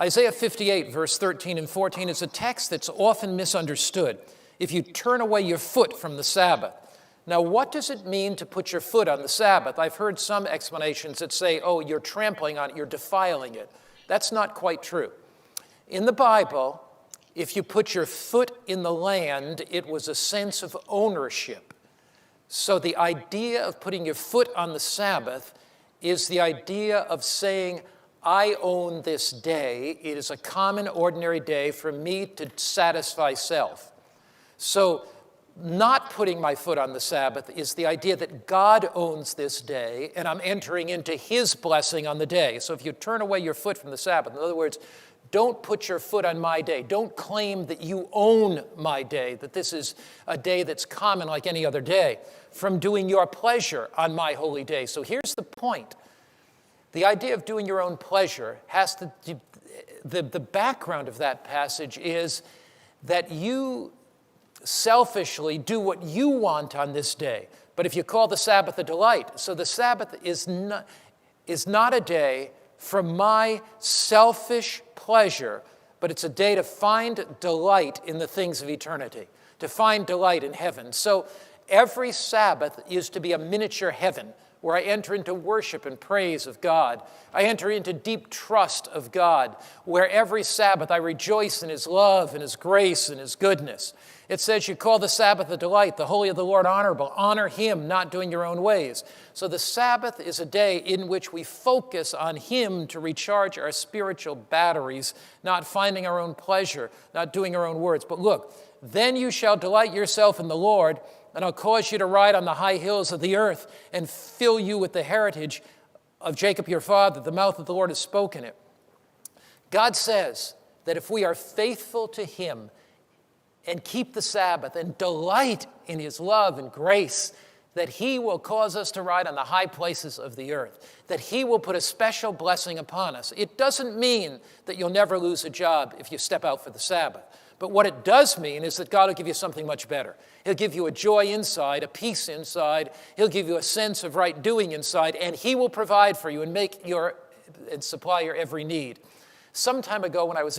Isaiah 58, verse 13 and 14 is a text that's often misunderstood. If you turn away your foot from the Sabbath. Now, what does it mean to put your foot on the Sabbath? I've heard some explanations that say, oh, you're trampling on it, you're defiling it. That's not quite true. In the Bible, if you put your foot in the land, it was a sense of ownership. So the idea of putting your foot on the Sabbath is the idea of saying, I own this day. It is a common, ordinary day for me to satisfy self. So not putting my foot on the Sabbath is the idea that God owns this day, and I'm entering into his blessing on the day. So if you turn away your foot from the Sabbath, in other words, don't put your foot on my day. Don't claim that you own my day, that this is a day that's common like any other day, from doing your pleasure on my holy day. So here's the point. The idea of doing your own pleasure has to, the background of that passage is that you selfishly do what you want on this day. But if you call the Sabbath a delight, so the Sabbath is not a day for my selfish pleasure, but it's a day to find delight in the things of eternity, to find delight in heaven. So every Sabbath is to be a miniature heaven where I enter into worship and praise of God. I enter into deep trust of God, where every Sabbath I rejoice in his love and his grace and his goodness. It says you call the Sabbath a delight, the holy of the Lord honorable. Honor him, not doing your own ways. So the Sabbath is a day in which we focus on him to recharge our spiritual batteries, not finding our own pleasure, not doing our own words. But look, then you shall delight yourself in the Lord, and I'll cause you to ride on the high hills of the earth and fill you with the heritage of Jacob your father. The mouth of the Lord has spoken it. God says that if we are faithful to him and keep the Sabbath and delight in his love and grace, that he will cause us to ride on the high places of the earth, that he will put a special blessing upon us. It doesn't mean that you'll never lose a job if you step out for the Sabbath. But what it does mean is that God will give you something much better. He'll give you a joy inside, a peace inside. He'll give you a sense of right doing inside, and he will provide for you and supply your every need. Some time ago when I was